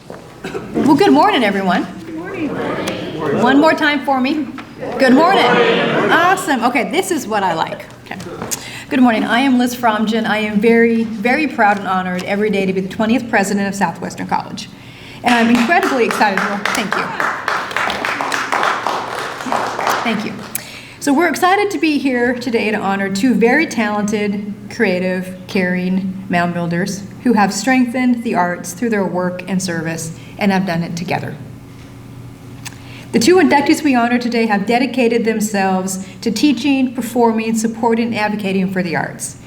Well, good morning, everyone. Good morning. One more time for me. Good morning. Awesome. Okay, this is what I like. Okay. Good morning. I am Liz Fromgen. I am very, very proud and honored every day to be the 20th president of Southwestern College. And I'm incredibly excited. Well, thank you. Thank you. So we're excited to be here today to honor two very talented, creative, caring mound builders who have strengthened the arts through their work and service and have done it together. The two inductees we honor today have dedicated themselves to teaching, performing, supporting, and advocating for the arts.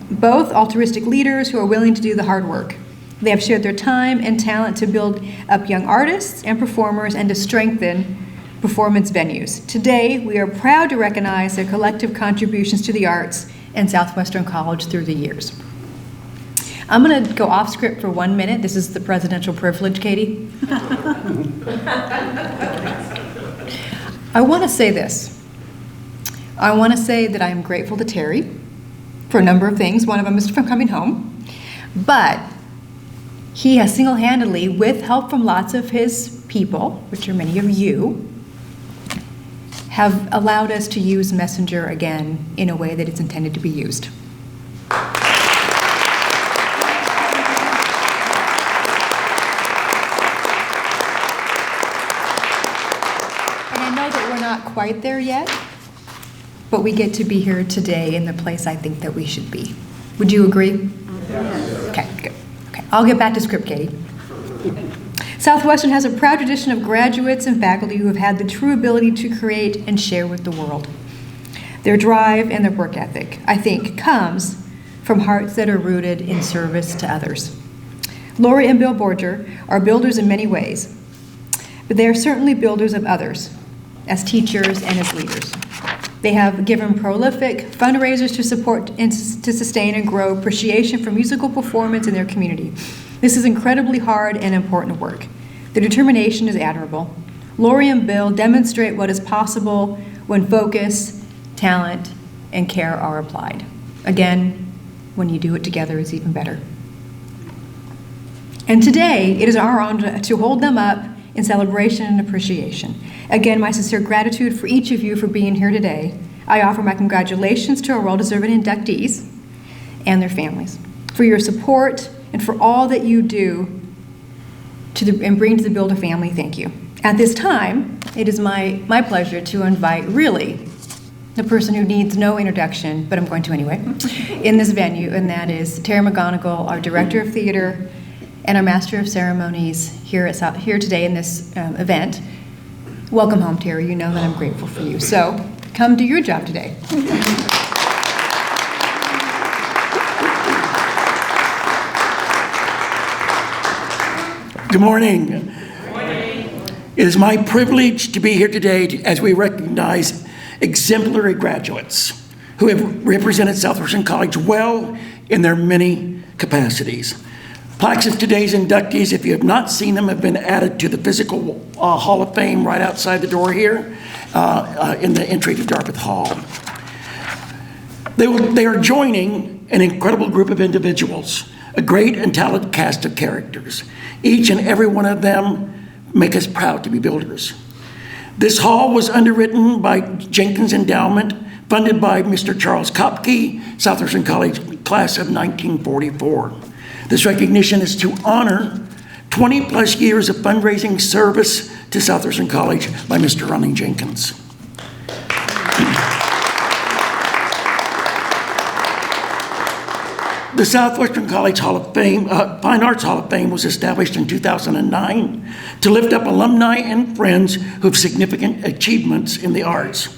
Both altruistic leaders who are willing to do the hard work. They have shared their time and talent to build up young artists and performers and to strengthen performance venues. Today, we are proud to recognize their collective contributions to the arts and Southwestern College through the years. I'm going to go off script for 1 minute. This is the presidential privilege, Katie. I want to say this. I want to say that I am grateful to Terry for a number of things. One of them is from coming home. But he has single-handedly, with help from lots of his people, which are many of you, have allowed us to use Messenger again in a way that it's intended to be used. Quite there yet, but we get to be here today in the place I think that we should be. Would you agree? Yes. Okay, good. Okay, I'll get back to script, Katie. Southwestern has a proud tradition of graduates and faculty who have had the true ability to create and share with the world. Their drive and their work ethic, I think, comes from hearts that are rooted in service to others. Lori and Bill Borger are builders in many ways, but they are certainly builders of others, as teachers and as leaders. They have given prolific fundraisers to support and to sustain and grow appreciation for musical performance in their community. This is incredibly hard and important work. Their determination is admirable. Lori and Bill demonstrate what is possible when focus, talent, and care are applied. Again, when you do it together, it's even better. And today, it is our honor to hold them up in celebration and appreciation. Again, my sincere gratitude for each of you for being here today. I offer my congratulations to our well-deserving inductees and their families for your support and for all that you do and bring to the Builder family. Thank you. At this time, it is my pleasure to invite really the person who needs no introduction, but I'm going to anyway, in this venue, and that is Terry McGonigal, our Director of Theater and our Master of Ceremonies here today in this event. Welcome home, Terry. You know that I'm grateful for you. So come do your job today. Good morning. Good morning. It is my privilege to be here today as we recognize exemplary graduates who have represented Southwestern College well in their many capacities. Plaques of today's inductees, if you have not seen them, have been added to the physical Hall of Fame right outside the door here in the entry to Dartmouth Hall. They are joining an incredible group of individuals, a great and talented cast of characters. Each and every one of them make us proud to be builders. This hall was underwritten by Jenkins Endowment, funded by Mr. Charles Kopke, Southwestern College class of 1944. This recognition is to honor 20 plus years of fundraising service to Southwestern College by Mr. Ronnie Jenkins. The Southwestern College Hall of Fame, Fine Arts Hall of Fame was established in 2009 to lift up alumni and friends who have significant achievements in the arts.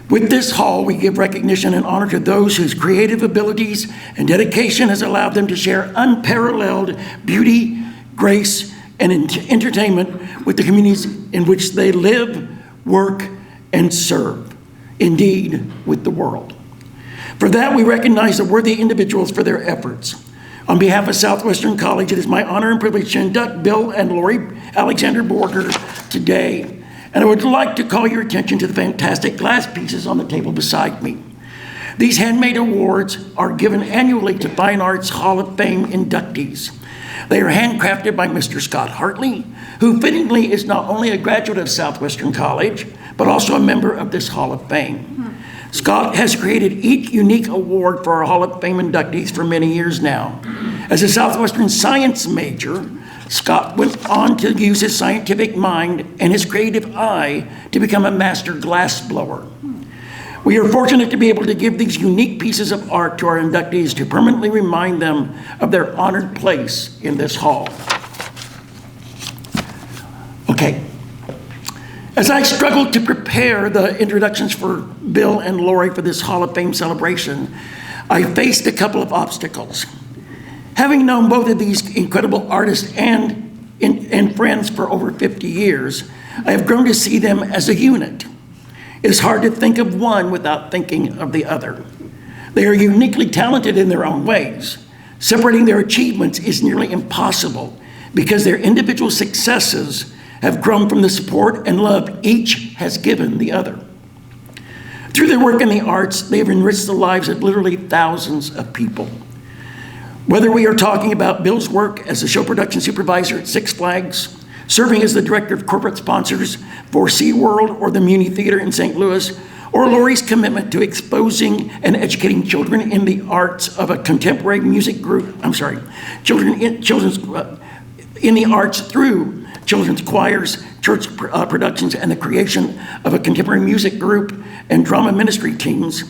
With this hall, we give recognition and honor to those whose creative abilities and dedication has allowed them to share unparalleled beauty, grace, and entertainment with the communities in which they live, work, and serve. Indeed, with the world. For that, we recognize the worthy individuals for their efforts. On behalf of Southwestern College, it is my honor and privilege to induct Bill and Lori Alexander Borger today. And I would like to call your attention to the fantastic glass pieces on the table beside me. These handmade awards are given annually to Fine Arts Hall of Fame inductees. They are handcrafted by Mr. Scott Hartley, who fittingly is not only a graduate of Southwestern College, but also a member of this Hall of Fame. Scott has created each unique award for our Hall of Fame inductees for many years now. As a Southwestern science major, Scott went on to use his scientific mind and his creative eye to become a master glassblower. We are fortunate to be able to give these unique pieces of art to our inductees to permanently remind them of their honored place in this hall. Okay. As I struggled to prepare the introductions for Bill and Lori for this Hall of Fame celebration, I faced a couple of obstacles. Having known both of these incredible artists and friends for over 50 years, I have grown to see them as a unit. It is hard to think of one without thinking of the other. They are uniquely talented in their own ways. Separating their achievements is nearly impossible because their individual successes have grown from the support and love each has given the other. Through their work in the arts, they have enriched the lives of literally thousands of people. Whether we are talking about Bill's work as a show production supervisor at Six Flags, serving as the director of corporate sponsors for SeaWorld or the Muni Theater in St. Louis, or Lori's commitment to exposing and educating children in the arts of a contemporary music group, children in the arts through children's choirs, church productions, and the creation of a contemporary music group and drama ministry teams,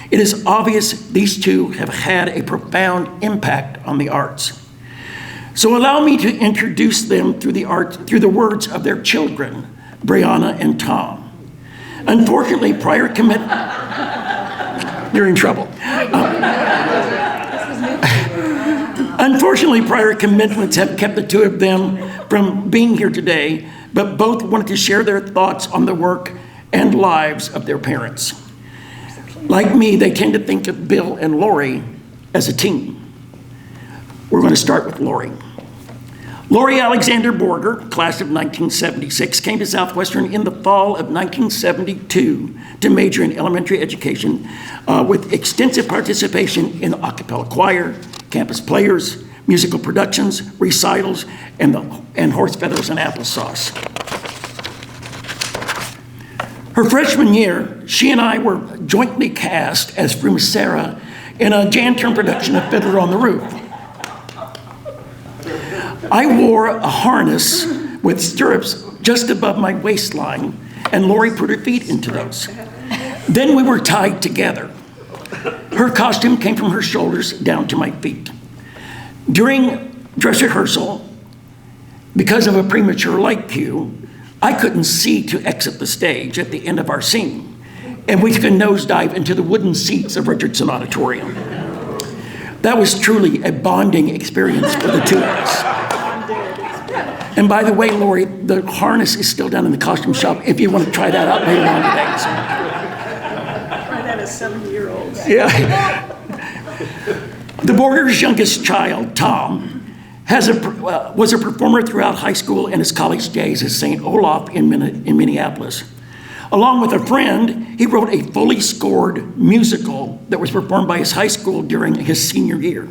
it is obvious these two have had a profound impact on the arts. So allow me to introduce them through the words of their children, Brianna and Tom. Unfortunately, prior you're in trouble. Unfortunately, prior commitments have kept the two of them from being here today, but both wanted to share their thoughts on the work and lives of their parents. Like me, they tend to think of Bill and Lori as a team. We're going to start with Lori. Lori Alexander Borger, class of 1976, came to Southwestern in the fall of 1972 to major in elementary education with extensive participation in the a cappella choir, campus players, musical productions, recitals, and horse feathers and applesauce. Her freshman year, she and I were jointly cast as Fru Sarah in a Jan Term production of Fiddler on the Roof. I wore a harness with stirrups just above my waistline, and Lori put her feet into those. Then we were tied together. Her costume came from her shoulders down to my feet. During dress rehearsal, because of a premature light cue, I couldn't see to exit the stage at the end of our scene, and we took a nosedive into the wooden seats of Richardson Auditorium. That was truly a bonding experience for the two of us. And by the way, Lori, the harness is still down in the costume shop if you want to try that out later on today. Try that as 70-year-olds. Yeah. The Borger's youngest child, Tom, was a performer throughout high school and his college days at St. Olaf in Minneapolis. Along with a friend, he wrote a fully scored musical that was performed by his high school during his senior year.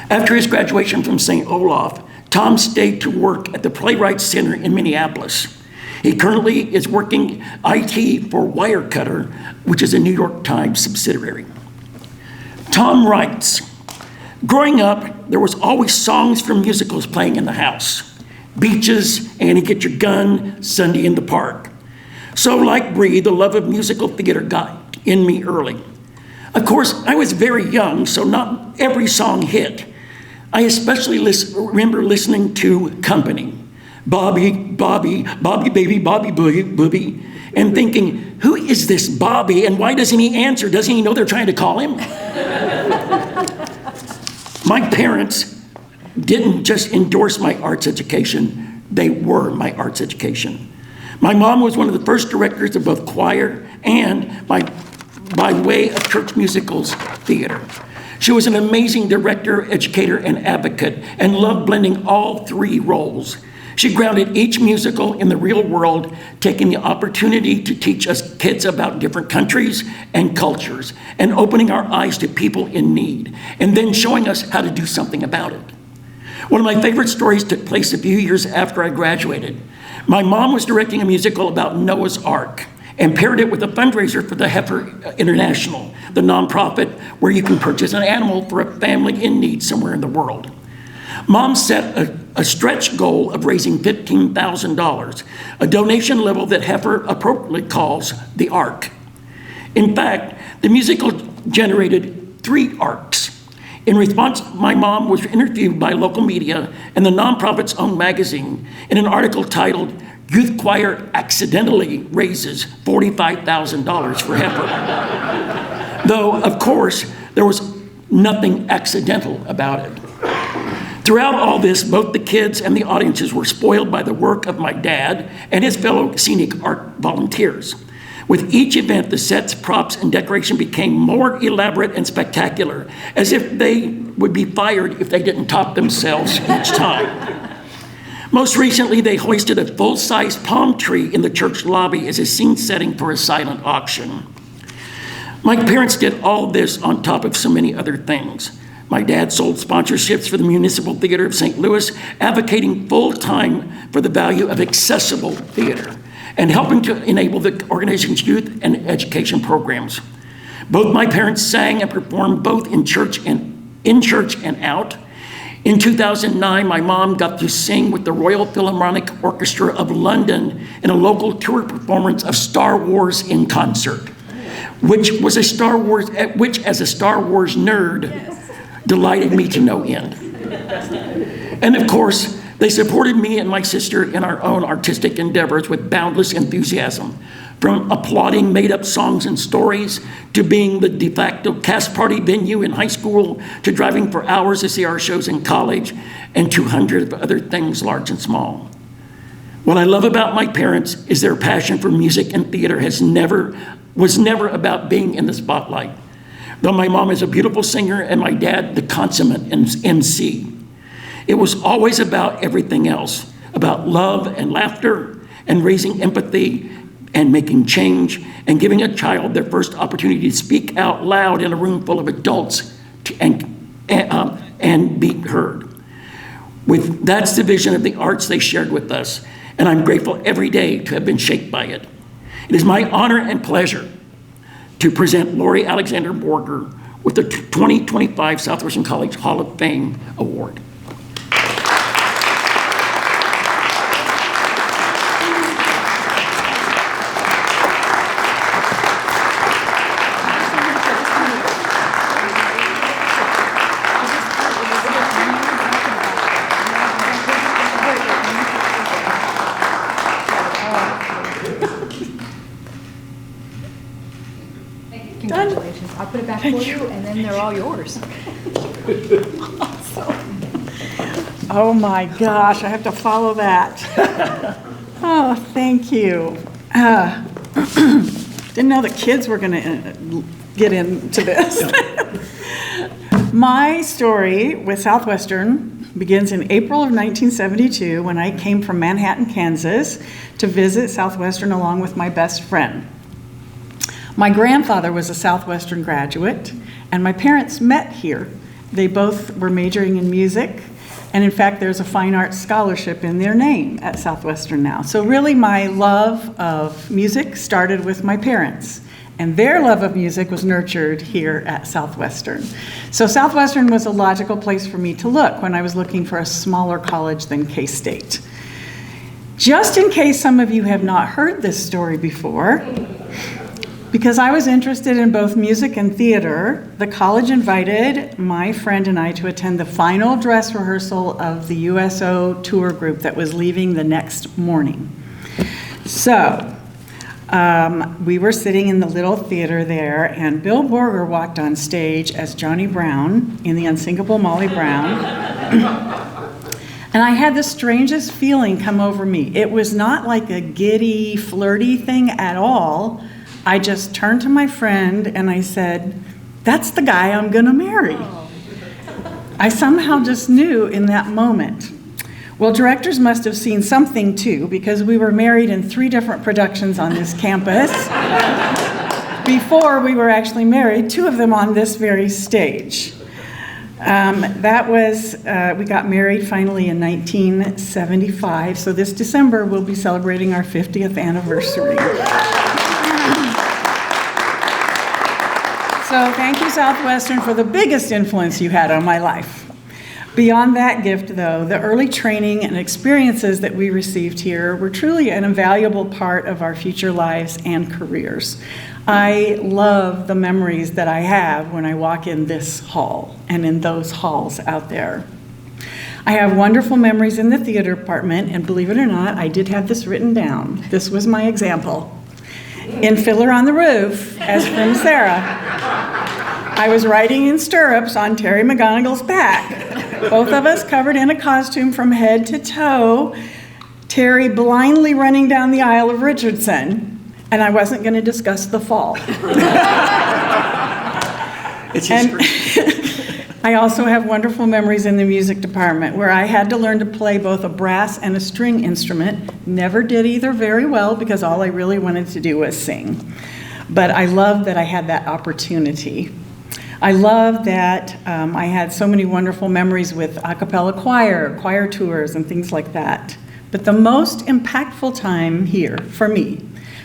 After his graduation from St. Olaf, Tom stayed to work at the Playwrights Center in Minneapolis. He currently is working IT for Wirecutter, which is a New York Times subsidiary. Tom writes, "Growing up, there was always songs from musicals playing in the house. Beaches, Annie Get Your Gun, Sunday in the Park. So like Bree, the love of musical theater got in me early. Of course, I was very young, so not every song hit. I especially remember listening to Company, Bobby, Bobby, Bobby Baby, Bobby Booby, and thinking, who is this Bobby and why doesn't he answer? Doesn't he know they're trying to call him? My parents didn't just endorse my arts education, they were my arts education. My mom was one of the first directors of both choir and, by way of church musicals, theater. She was an amazing director, educator, and advocate, and loved blending all three roles. She grounded each musical in the real world, taking the opportunity to teach us kids about different countries and cultures, and opening our eyes to people in need, and then showing us how to do something about it. One of my favorite stories took place a few years after I graduated. My mom was directing a musical about Noah's Ark and paired it with a fundraiser for the Heifer International, the nonprofit where you can purchase an animal for a family in need somewhere in the world. Mom set a stretch goal of raising $15,000, a donation level that Heifer appropriately calls the Ark. In fact, the musical generated 3 arcs. In response, my mom was interviewed by local media and the nonprofit's own magazine in an article titled, "Youth Choir Accidentally Raises $45,000 for Heifer." Though, of course, there was nothing accidental about it. Throughout all this, both the kids and the audiences were spoiled by the work of my dad and his fellow scenic art volunteers. With each event, the sets, props, and decoration became more elaborate and spectacular, as if they would be fired if they didn't top themselves each time. Most recently, they hoisted a full-size palm tree in the church lobby as a scene setting for a silent auction. My parents did all this on top of so many other things. My dad sold sponsorships for the Municipal Theater of St. Louis, advocating full-time for the value of accessible theater and helping to enable the organization's youth and education programs. Both my parents sang and performed both in church and out. In 2009, my mom got to sing with the Royal Philharmonic Orchestra of London in a local tour performance of Star Wars in concert, which as a Star Wars nerd, delighted me to no end. And of course, they supported me and my sister in our own artistic endeavors with boundless enthusiasm, from applauding made-up songs and stories, to being the de facto cast party venue in high school, to driving for hours to see our shows in college, and to hundreds of other things, large and small. What I love about my parents is their passion for music and theater was never about being in the spotlight. Though my mom is a beautiful singer and my dad the consummate MC. It was always about everything else, about love and laughter and raising empathy and making change and giving a child their first opportunity to speak out loud in a room full of adults and be heard. That's the vision of the arts they shared with us, and I'm grateful every day to have been shaped by it. It is my honor and pleasure to present Lori Alexander Borger with the 2025 Southwestern College Hall of Fame Award. Congratulations. I'll put it back for you, and then they're all yours. Oh my gosh, I have to follow that. Oh, thank you. Didn't know the kids were going to get into this. My story with Southwestern begins in April of 1972 when I came from Manhattan, Kansas to visit Southwestern along with my best friend. My grandfather was a Southwestern graduate, and my parents met here. They both were majoring in music, and in fact, there's a fine arts scholarship in their name at Southwestern now. So really, my love of music started with my parents, and their love of music was nurtured here at Southwestern. So Southwestern was a logical place for me to look when I was looking for a smaller college than K-State. Just in case some of you have not heard this story before, because I was interested in both music and theater, the college invited my friend and I to attend the final dress rehearsal of the USO tour group that was leaving the next morning. So we were sitting in the little theater there, and Bill Borger walked on stage as Johnny Brown in The Unsinkable Molly Brown. And I had the strangest feeling come over me. It was not like a giddy, flirty thing at all. I just turned to my friend and I said, "That's the guy I'm gonna marry." I somehow just knew in that moment. Well, directors must have seen something too, because we were married in 3 different productions on this campus before we were actually married, 2 of them on this very stage. We got married finally in 1975, so this December we'll be celebrating our 50th anniversary. So thank you, Southwestern, for the biggest influence you had on my life. Beyond that gift, though, the early training and experiences that we received here were truly an invaluable part of our future lives and careers. I love the memories that I have when I walk in this hall and in those halls out there. I have wonderful memories in the theater department, and believe it or not, I did have this written down. This was my example. In Fiddler on the Roof, as from Sarah, I was riding in stirrups on Terry McGonagall's back. Both of us covered in a costume from head to toe, Terry blindly running down the aisle of Richardson, and I wasn't going to discuss the fall. It's history. I also have wonderful memories in the music department where I had to learn to play both a brass and a string instrument. Never did either very well because all I really wanted to do was sing. But I loved that I had that opportunity. I love that I had so many wonderful memories with a cappella choir tours, and things like that. But the most impactful time here for me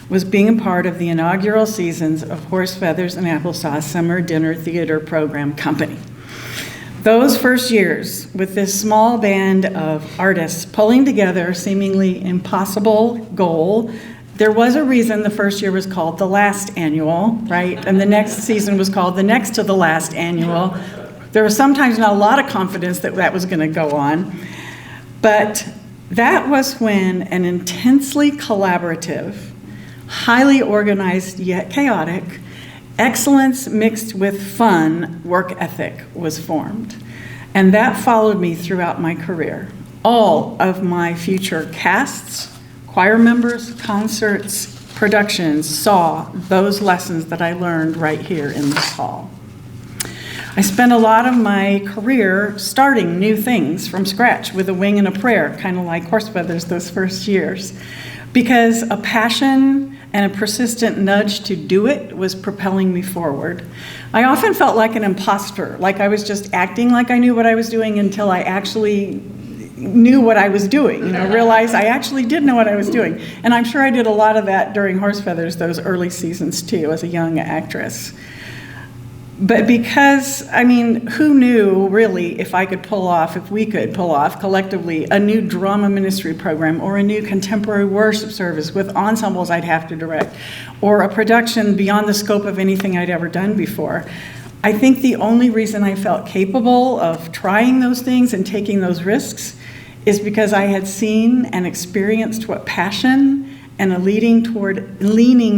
was being a part of the inaugural seasons of Horse Feathers and Applesauce Summer Dinner Theater Program Company. Those first years with this small band of artists pulling together a seemingly impossible goal. There was a reason the first year was called the last annual, right? And the next season was called the next to the last annual. There was sometimes not a lot of confidence that that was going to go on. But that was when an intensely collaborative, highly organized yet chaotic, excellence mixed with fun work ethic was formed. And that followed me throughout my career. All of my future casts, choir members, concerts, productions saw those lessons that I learned right here in this hall. I spent a lot of my career starting new things from scratch with a wing and a prayer, kind of like Horse Feathers those first years, because a passion and a persistent nudge to do it was propelling me forward. I often felt like an imposter, like I was just acting like I knew what I was doing until I actually knew what I was doing, realized I actually did know what I was doing. And I'm sure I did a lot of that during Horse Feathers, those early seasons too, as a young actress. But because, who knew really if we could pull off collectively a new drama ministry program or a new contemporary worship service with ensembles I'd have to direct, or a production beyond the scope of anything I'd ever done before. I think the only reason I felt capable of trying those things and taking those risks is because I had seen and experienced what passion and a leaning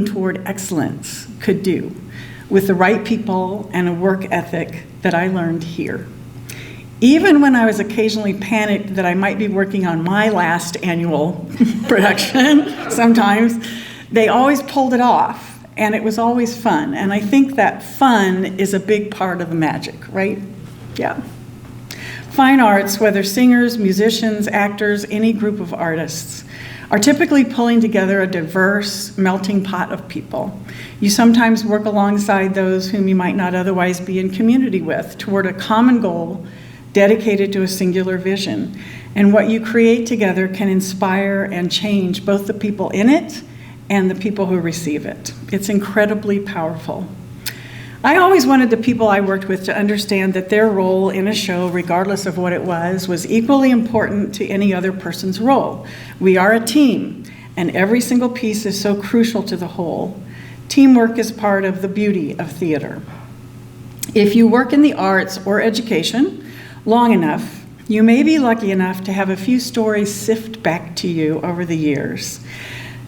toward excellence could do with the right people and a work ethic that I learned here. Even when I was occasionally panicked that I might be working on my last annual production, sometimes, they always pulled it off, and it was always fun. And I think that fun is a big part of the magic, right? Yeah. Fine arts, whether singers, musicians, actors, any group of artists, are typically pulling together a diverse, melting pot of people. You sometimes work alongside those whom you might not otherwise be in community with toward a common goal dedicated to a singular vision. And what you create together can inspire and change both the people in it and the people who receive it. It's incredibly powerful. I always wanted the people I worked with to understand that their role in a show, regardless of what it was equally important to any other person's role. We are a team, and every single piece is so crucial to the whole. Teamwork is part of the beauty of theater. If you work in the arts or education long enough, you may be lucky enough to have a few stories sift back to you over the years.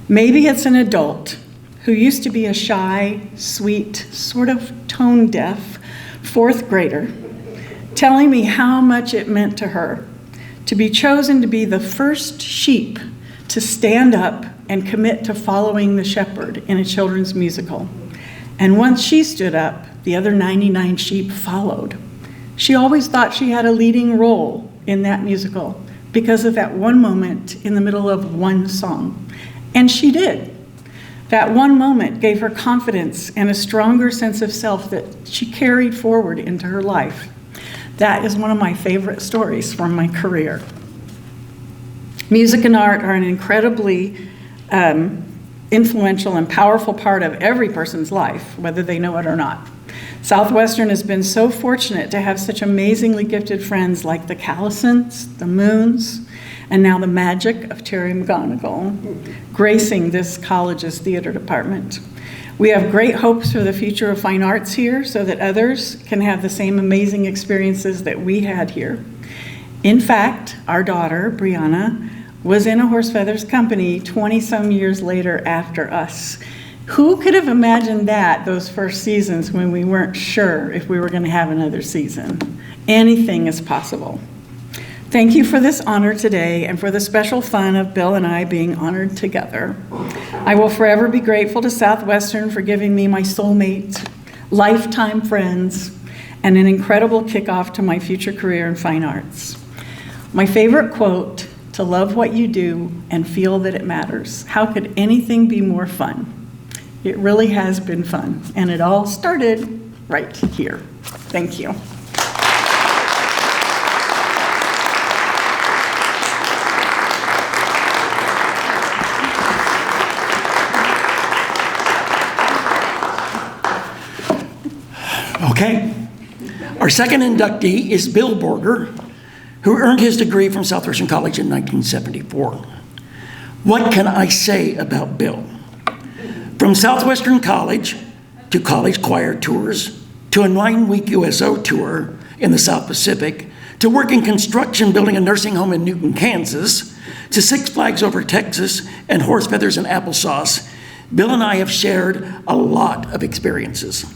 Maybe it's an adult who used to be a shy, sweet, sort of tone-deaf fourth grader, telling me how much it meant to her to be chosen to be the first sheep to stand up and commit to following the shepherd in a children's musical. And once she stood up, the other 99 sheep followed. She always thought she had a leading role in that musical because of that one moment in the middle of one song. And she did. That one moment gave her confidence and a stronger sense of self that she carried forward into her life. That is one of my favorite stories from my career. Music and art are an incredibly influential and powerful part of every person's life, whether they know it or not. Southwestern has been so fortunate to have such amazingly gifted friends like the Callisons, the Moons, and now the magic of Terry McGonigal, gracing this college's theater department. We have great hopes for the future of fine arts here so that others can have the same amazing experiences that we had here. In fact, our daughter, Brianna, was in a Horse Feathers company 20-some years later after us. Who could have imagined that those first seasons when we weren't sure if we were going to have another season? Anything is possible. Thank you for this honor today and for the special fun of Bill and I being honored together. I will forever be grateful to Southwestern for giving me my soulmate, lifetime friends, and an incredible kickoff to my future career in fine arts. My favorite quote, "To love what you do and feel that it matters." How could anything be more fun? It really has been fun, and it all started right here. Thank you. Okay. Our second inductee is Bill Borger, who earned his degree from Southwestern College in 1974. What can I say about Bill? From Southwestern College to college choir tours, to a 9-week USO tour in the South Pacific, to work in construction building a nursing home in Newton, Kansas, to Six Flags Over Texas and Horse Feathers and Applesauce, Bill and I have shared a lot of experiences.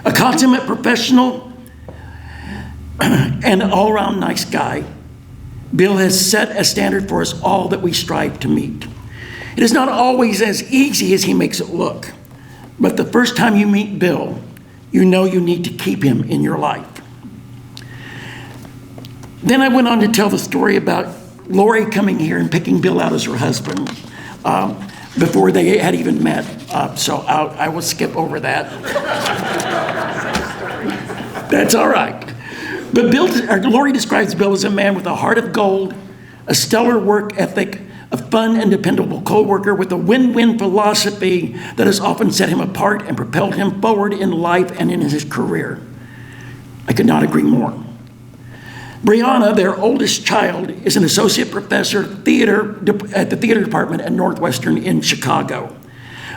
A consummate professional and an all-around nice guy, Bill has set a standard for us all that we strive to meet. It is not always as easy as he makes it look, but the first time you meet Bill, you know you need to keep him in your life. Then I went on to tell the story about Lori coming here and picking Bill out as her husband before they had even met, so I will skip over that. That's all right. But Lori describes Bill as a man with a heart of gold, a stellar work ethic, a fun and dependable co-worker with a win-win philosophy that has often set him apart and propelled him forward in life and in his career. I could not agree more. Brianna, their oldest child, is an associate professor at the theater department at Northwestern in Chicago.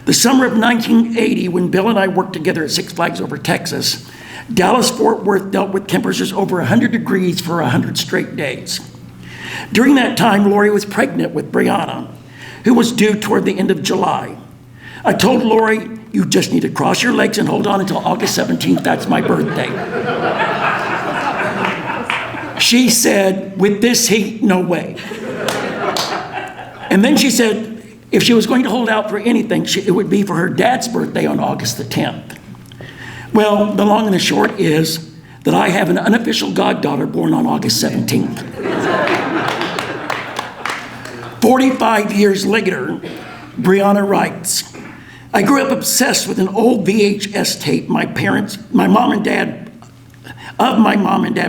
The summer of 1980, when Bill and I worked together at Six Flags Over Texas, Dallas-Fort Worth dealt with temperatures over 100 degrees for 100 straight days. During that time, Lori was pregnant with Brianna, who was due toward the end of July. I told Lori, "You just need to cross your legs and hold on until August 17th, that's my birthday." She said, "With this heat, no way." And then she said, if she was going to hold out for anything, it would be for her dad's birthday on August the 10th. Well, the long and the short is that I have an unofficial goddaughter born on August 17th. 45 years later, Brianna writes, "I grew up obsessed with an old VHS tape my mom and dad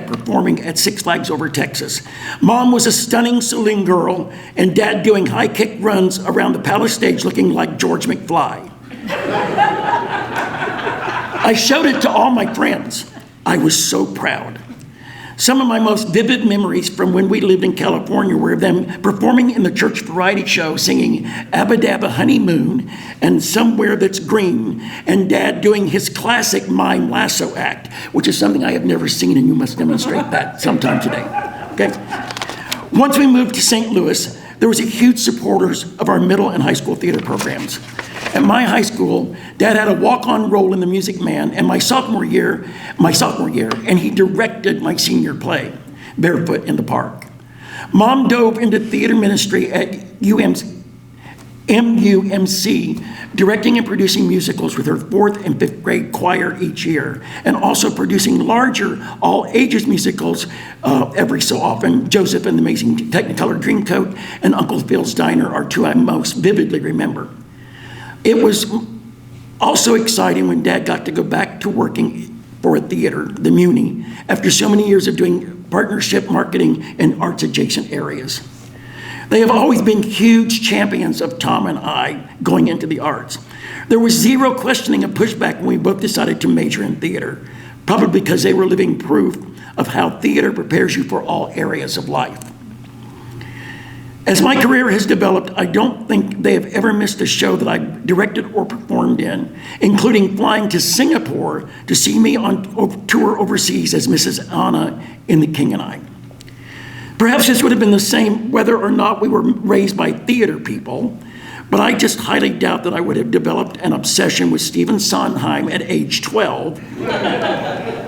performing at Six Flags Over Texas. Mom was a stunning saloon girl, and Dad doing high kick runs around the palace stage looking like George McFly. I showed it to all my friends. I was so proud. Some of my most vivid memories from when we lived in California were of them performing in the church variety show singing Abba Dabba Honeymoon and Somewhere That's Green, and Dad doing his classic mime lasso act, which is something I have never seen, and you must demonstrate that sometime today. Okay. Once we moved to St. Louis, there was a huge supporters of our middle and high school theater programs. At my high school, Dad had a walk-on role in The Music Man, and my sophomore year, and he directed my senior play, Barefoot in the Park. Mom dove into theater ministry at MUMC, directing and producing musicals with her 4th and 5th grade choir each year, and also producing larger all-ages musicals every so often. Joseph and the Amazing Technicolor Dreamcoat and Uncle Phil's Diner are two I most vividly remember. It was also exciting when Dad got to go back to working for a theater, the Muni, after so many years of doing partnership marketing in arts-adjacent areas. They have always been huge champions of Tom and I going into the arts. There was zero questioning of pushback when we both decided to major in theater, probably because they were living proof of how theater prepares you for all areas of life. As my career has developed, I don't think they have ever missed a show that I directed or performed in, including flying to Singapore to see me on tour overseas as Mrs. Anna in The King and I. Perhaps this would have been the same whether or not we were raised by theater people, but I just highly doubt that I would have developed an obsession with Stephen Sondheim at age 12,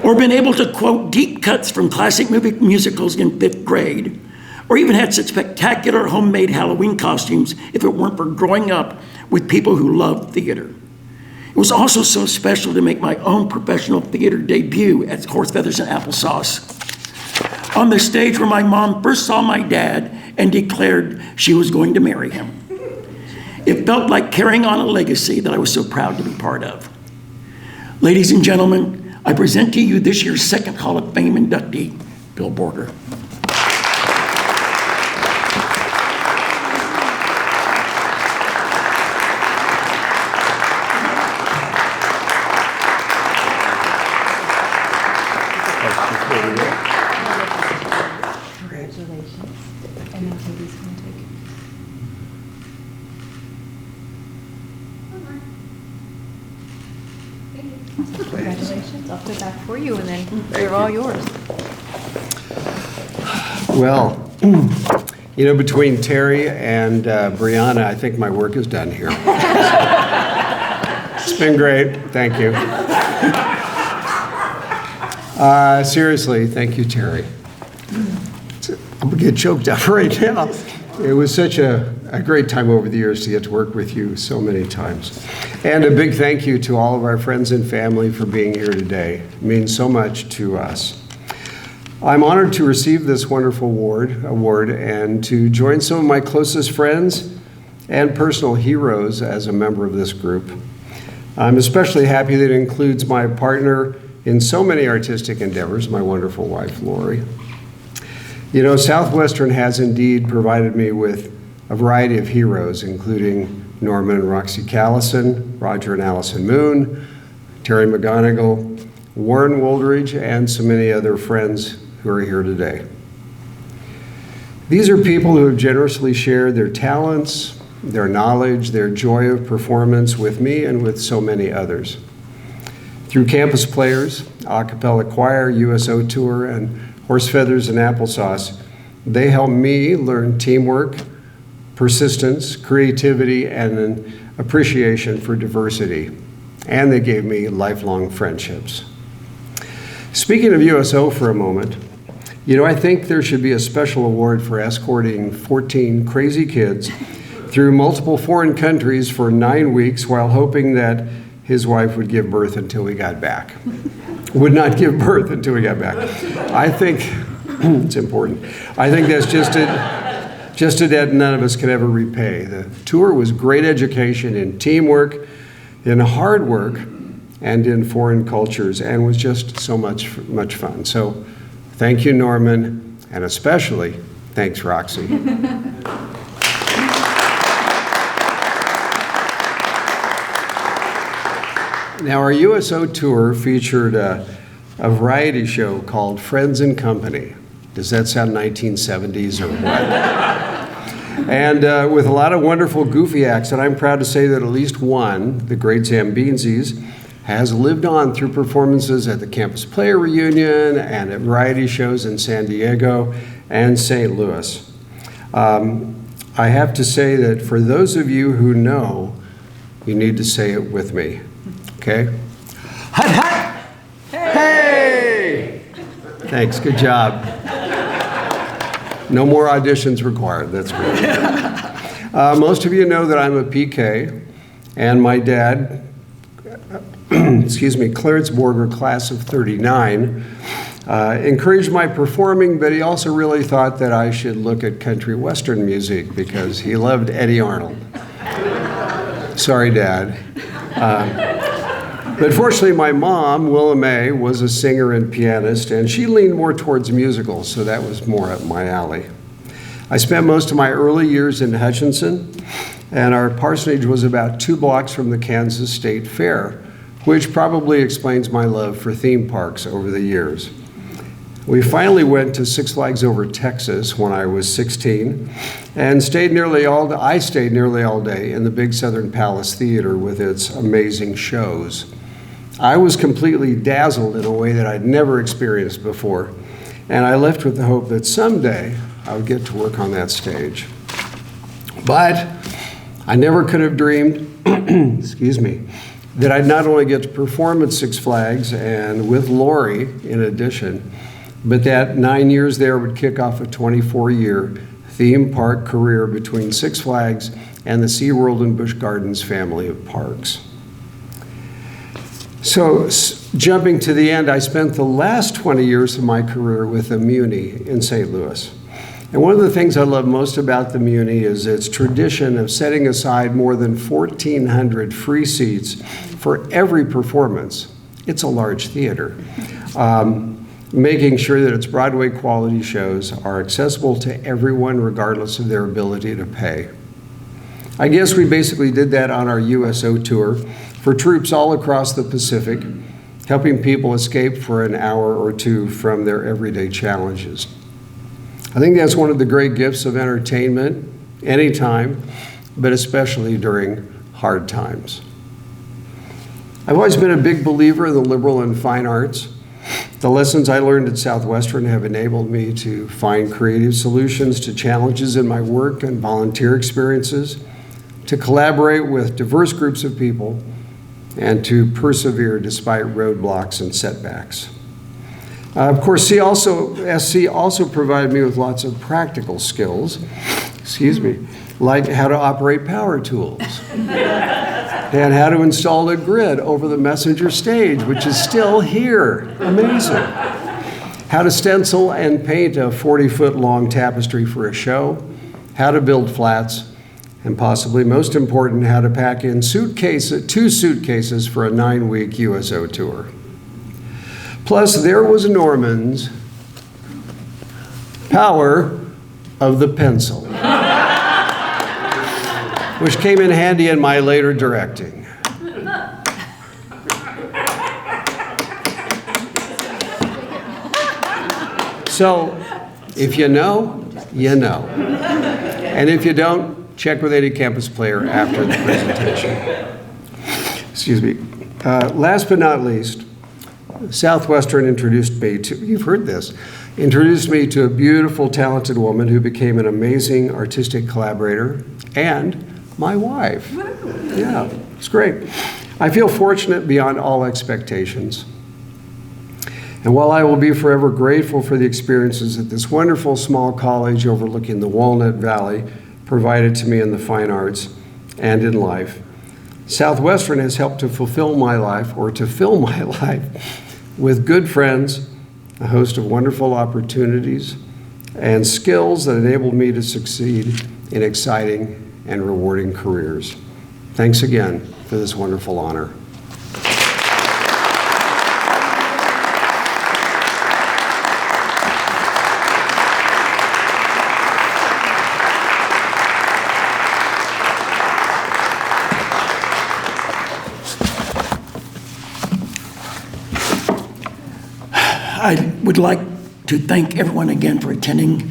or been able to quote deep cuts from classic musicals in 5th grade, or even had such spectacular homemade Halloween costumes if it weren't for growing up with people who loved theater. It was also so special to make my own professional theater debut at Horse Feathers and Applesauce, on the stage where my mom first saw my dad and declared she was going to marry him. It felt like carrying on a legacy that I was so proud to be part of. Ladies and gentlemen, I present to you this year's second Hall of Fame inductee, Bill Borger. Congratulations. I'll put it back for you, and then they're all yours. Well, you know, between Terry and Brianna, I think my work is done here. It's been great. Thank you. Seriously, thank you, Terry. I'm going to get choked up right now. It was such a great time over the years to get to work with you so many times. And a big thank you to all of our friends and family for being here today. It means so much to us. I'm honored to receive this wonderful award and to join some of my closest friends and personal heroes as a member of this group. I'm especially happy that it includes my partner in so many artistic endeavors, my wonderful wife, Lori. You know, Southwestern has indeed provided me with a variety of heroes, including Norman and Roxy Callison, Roger and Allison Moon, Terry McGonigal, Warren Woldridge, and so many other friends who are here today. These are people who have generously shared their talents, their knowledge, their joy of performance with me and with so many others. Through Campus Players, a cappella choir, USO tour, and Horse Feathers and Applesauce, they helped me learn teamwork, persistence, creativity, and an appreciation for diversity. And they gave me lifelong friendships. Speaking of USO for a moment, you know, I think there should be a special award for escorting 14 crazy kids through multiple foreign countries for 9 weeks while hoping that his wife would give birth until we got back. Would not give birth until we got back. I think it's important. I think that's just a debt none of us can ever repay. The tour was great education in teamwork, in hard work, and in foreign cultures, and was just so much fun. So thank you, Norman, and especially thanks, Roxy. Now, our USO tour featured a variety show called Friends and Company. Does that sound 1970s or what? And with a lot of wonderful goofy acts, and I'm proud to say that at least one, the great Zambinzis, has lived on through performances at the Campus Player Reunion and at variety shows in San Diego and St. Louis. I have to say that for those of you who know, you need to say it with me. Okay? Hut, hut! Hey! Thanks, good job. No more auditions required, that's great. Most of you know that I'm a PK, and my dad, Clarence Borger, class of 39, encouraged my performing, but he also really thought that I should look at country western music because he loved Eddie Arnold. Sorry, Dad. But fortunately, my mom, Willa Mae, was a singer and pianist, and she leaned more towards musicals, so that was more up my alley. I spent most of my early years in Hutchinson, and our parsonage was about 2 blocks from the Kansas State Fair, which probably explains my love for theme parks over the years. We finally went to Six Flags Over Texas when I was 16 and I stayed nearly all day in the Big Southern Palace Theater with its amazing shows. I was completely dazzled in a way that I'd never experienced before, and I left with the hope that someday I would get to work on that stage. But I never could have dreamed, excuse me, that I'd not only get to perform at Six Flags and with Lori in addition, but that 9 years there would kick off a 24-year theme park career between Six Flags and the SeaWorld and Busch Gardens family of parks. So jumping to the end, I spent the last 20 years of my career with the Muni in St. Louis. And one of the things I love most about the Muni is its tradition of setting aside more than 1,400 free seats for every performance. It's a large theater. Making sure that its Broadway quality shows are accessible to everyone regardless of their ability to pay. I guess we basically did that on our USO tour for troops all across the Pacific, helping people escape for an hour or two from their everyday challenges. I think that's one of the great gifts of entertainment, anytime, but especially during hard times. I've always been a big believer in the liberal and fine arts. The lessons I learned at Southwestern have enabled me to find creative solutions to challenges in my work and volunteer experiences, to collaborate with diverse groups of people, and to persevere despite roadblocks and setbacks. Of course, SC also provided me with lots of practical skills, like how to operate power tools and how to install a grid over the messenger stage, which is still here. Amazing. How to stencil and paint a 40-foot long tapestry for a show, how to build flats, and possibly most important, how to pack in 2 suitcases for a 9-week USO tour. Plus, there was Norman's power of the pencil, which came in handy in my later directing. So, if you know, you know. And if you don't, check with any campus player after the presentation. Excuse me. Last but not least, Southwestern introduced me to a beautiful, talented woman who became an amazing artistic collaborator and my wife. Yeah, it's great. I feel fortunate beyond all expectations. And while I will be forever grateful for the experiences that this wonderful small college overlooking the Walnut Valley provided to me in the fine arts and in life, Southwestern has helped to fill my life with good friends, a host of wonderful opportunities, and skills that enabled me to succeed in exciting and rewarding careers. Thanks again for this wonderful honor. I would like to thank everyone again for attending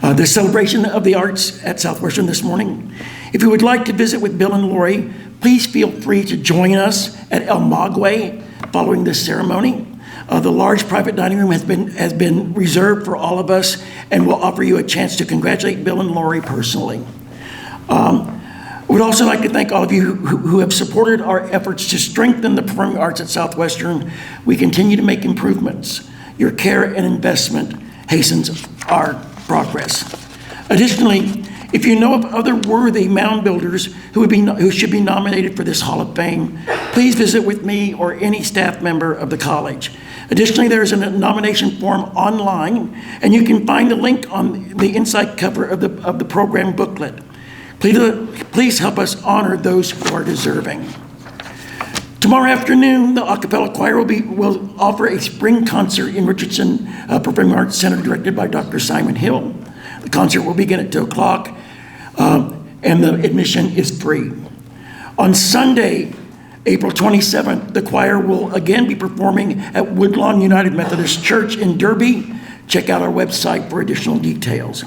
the celebration of the arts at Southwestern this morning. If you would like to visit with Bill and Lori, please feel free to join us at El Maguey following this ceremony. The large private dining room has been reserved for all of us, and we'll offer you a chance to congratulate Bill and Lori personally. We'd also like to thank all of you who have supported our efforts to strengthen the performing arts at Southwestern. We continue to make improvements. Your care and investment hastens our progress. Additionally, if you know of other worthy mound builders who should be nominated for this Hall of Fame, please visit with me or any staff member of the college. Additionally, there is a nomination form online, and you can find the link on the inside cover of the program booklet. Please help us honor those who are deserving. Tomorrow afternoon, the a cappella choir will offer a spring concert in Richardson Performing Arts Center directed by Dr. Simon Hill. The concert will begin at 2 o'clock, and the admission is free. On Sunday, April 27th, the choir will again be performing at Woodlawn United Methodist Church in Derby. Check out our website for additional details.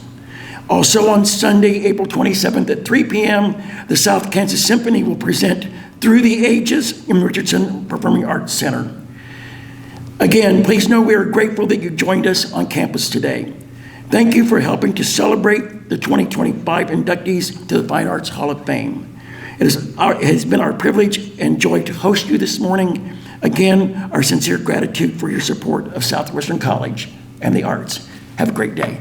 Also on Sunday, April 27th at 3 p.m., the South Kansas Symphony will present Through the Ages in Richardson Performing Arts Center. Again, please know we are grateful that you joined us on campus today. Thank you for helping to celebrate the 2025 inductees to the Fine Arts Hall of Fame. It has been our privilege and joy to host you this morning. Again, our sincere gratitude for your support of Southwestern College and the arts. Have a great day.